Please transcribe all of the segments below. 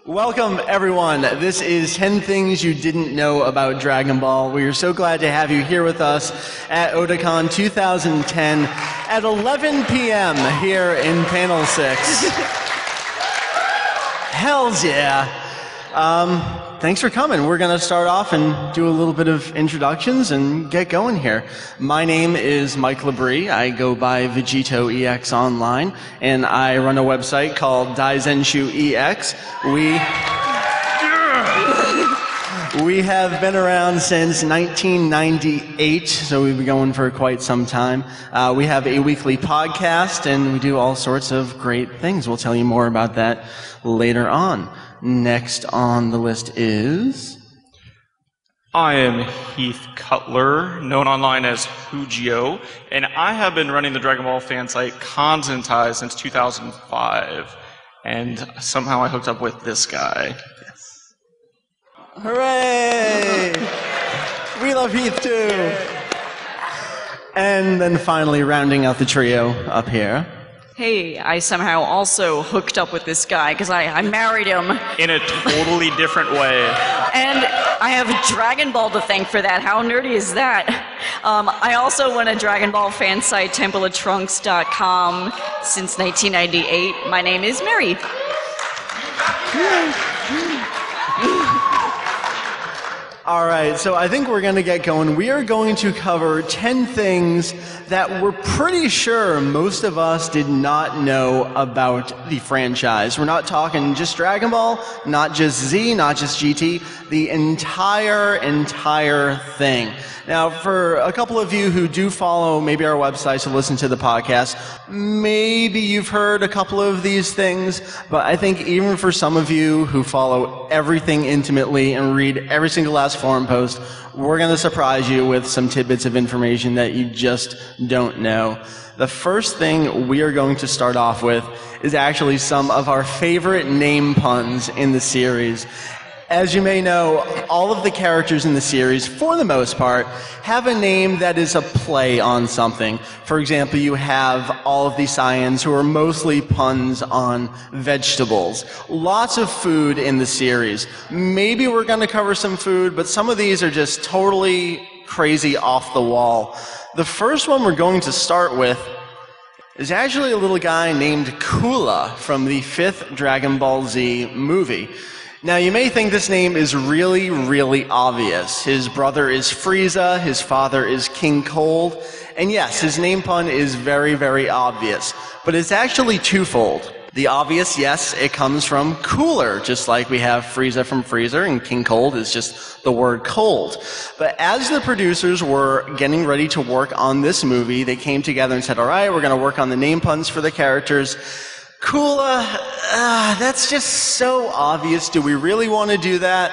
Welcome, everyone. This is 10 Things You Didn't Know About Dragon Ball. We are so glad to have you here with us at Otakon 2010 at 11 p.m. here in Panel 6. Hells yeah. Thanks for coming. We're going to start off and do a little bit of introductions and get going here. My name is Mike Labrie. I go by Vegito EX online, and I run a website called Daizex EX. We have been around since 1998, so we've been going for quite some time. We have a weekly podcast, and we do all sorts of great things. We'll tell you more about that later on. Next on the list is... I am Heath Cutler, known online as Hugio, and I have been running the Dragon Ball fan site Consentai since 2005, and somehow I hooked up with this guy. Yes. Hooray! We love Heath too! And then finally rounding out the trio up here. Hey, I somehow also hooked up with this guy because I married him. In a totally different way. And I have Dragon Ball to thank for that. How nerdy is that? I also run a Dragon Ball fan site, templeoftrunks.com, since 1998. My name is Mary. All right, so I think we're going to get going. We are going to cover 10 things that we're pretty sure most of us did not know about the franchise. We're not talking just Dragon Ball, not just Z, not just GT, the entire thing. Now, for a couple of you who do follow maybe our website to listen to the podcast, maybe you've heard a couple of these things, but I think even for some of you who follow everything intimately and read every single last forum post, we're going to surprise you with some tidbits of information that you just don't know. The first thing we are going to start off with is actually some of our favorite name puns in the series. As you may know, all of the characters in the series, for the most part, have a name that is a play on something. For example, you have all of the Saiyans who are mostly puns on vegetables. Lots of food in the series. Maybe we're going to cover some food, but some of these are just totally crazy off the wall. The first one we're going to start with is actually a little guy named Cooler from the 5th Dragon Ball Z movie. Now, you may think this name is really, really obvious. His brother is Frieza, his father is King Cold, and yes, his name pun is very, very obvious. But it's actually twofold. The obvious, yes, it comes from cooler, just like we have Frieza from Freezer, and King Cold is just the word cold. But as the producers were getting ready to work on this movie, they came together and said, all right, we're going to work on the name puns for the characters. Cooler, that's just so obvious. Do we really want to do that?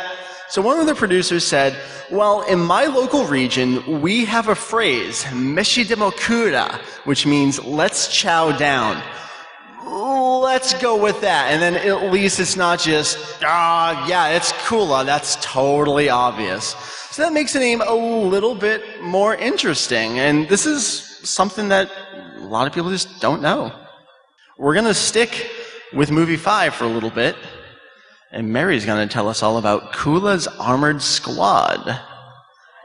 So one of the producers said, well, in my local region, we have a phrase, meshi demokura, which means let's chow down. Let's go with that. And then at least it's not just, yeah, it's Cooler. That's totally obvious. So that makes the name a little bit more interesting. And this is something that a lot of people just don't know. We're going to stick with movie 5 for a little bit, and Mary's going to tell us all about Cooler's Armored Squad.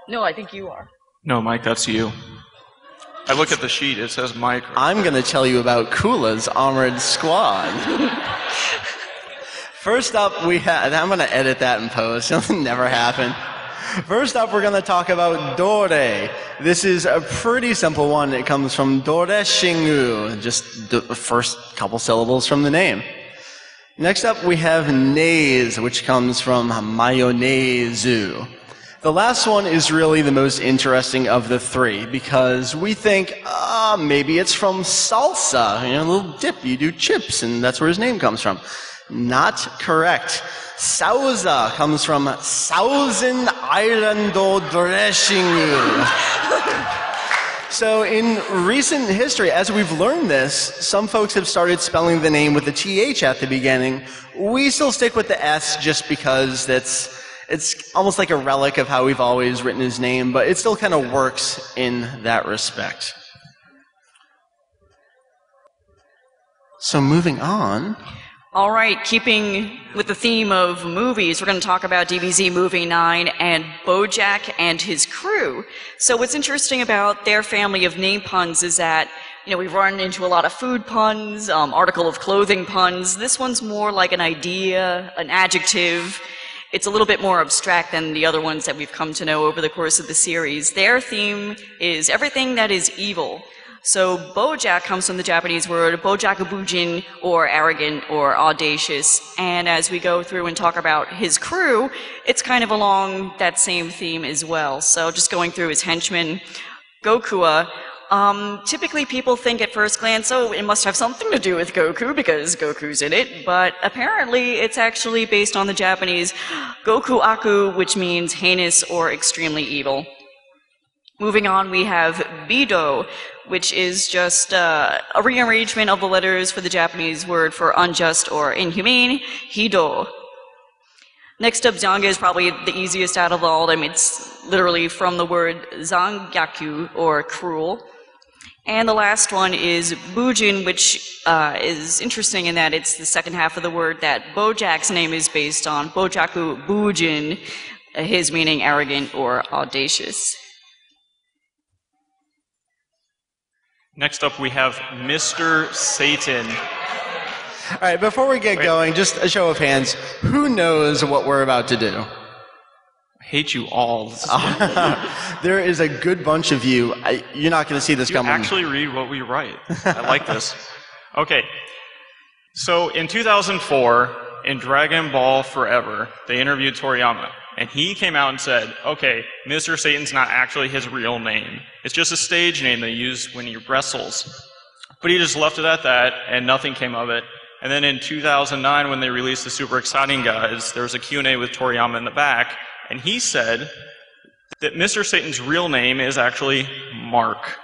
No, I think you are. No, Mike, that's you. I look at the sheet, it says Mike. I'm going to tell you about Cooler's Armored Squad. First up, we have... I'm going to edit that in post. It'll never happen. First up, we're going to talk about Dore. This is a pretty simple one. It comes from Dore Shingu, just the first couple syllables from the name. Next up, we have Naze, which comes from mayonnaise. The last one is really the most interesting of the three, because we think, maybe it's from salsa, a little dip. You do chips, and that's where his name comes from. Not correct. Sauza comes from Thousand Island Dressing. So in recent history, as we've learned this, some folks have started spelling the name with the TH at the beginning. We still stick with the S just because it's almost like a relic of how we've always written his name, but it still kind of works in that respect. So moving on. All right, keeping with the theme of movies, we're going to talk about DBZ Movie 9 and Bojack and his crew. So what's interesting about their family of name puns is that, we run into a lot of food puns, article of clothing puns. This one's more like an idea, an adjective. It's a little bit more abstract than the other ones that we've come to know over the course of the series. Their theme is everything that is evil. So Bojack comes from the Japanese word bojakabujin, or arrogant, or audacious. And as we go through and talk about his crew, it's kind of along that same theme as well. So just going through his henchmen, Gokua. Typically people think at first glance, oh, it must have something to do with Goku because Goku's in it, but apparently it's actually based on the Japanese Goku Aku, which means heinous or extremely evil. Moving on, we have Bido, which is just a rearrangement of the letters for the Japanese word for unjust or inhumane, Hido. Next up, Zanga is probably the easiest out of all of them. It's literally from the word Zangyaku, or cruel. And the last one is Bujin, which is interesting in that it's the second half of the word that Bojack's name is based on, Bojaku Bujin, his meaning arrogant or audacious. Next up, we have Mr. Satan. All right, before we get going, just a show of hands. Who knows what we're about to do? I hate you all. There is a good bunch of you. You're not going to see this You coming. actually read what we write. I like this. Okay. So in 2004, in Dragon Ball Forever, they interviewed Toriyama. And he came out and said, okay, Mr. Satan's not actually his real name. It's just a stage name they use when he wrestles. But he just left it at that, and nothing came of it. And then in 2009, when they released the Super Exciting Guys, there was a Q&A with Toriyama in the back, and he said that Mr. Satan's real name is actually Mark.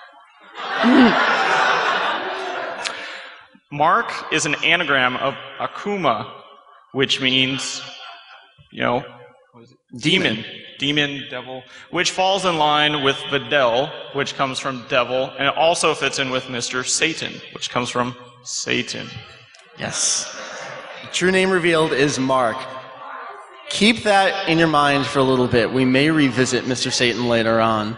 Mark is an anagram of Akuma, which means, demon, devil, which falls in line with Videl, which comes from devil, and it also fits in with Mr. Satan, which comes from Satan. Yes. The true name revealed is Mark. Keep that in your mind for a little bit. We may revisit Mr. Satan later on.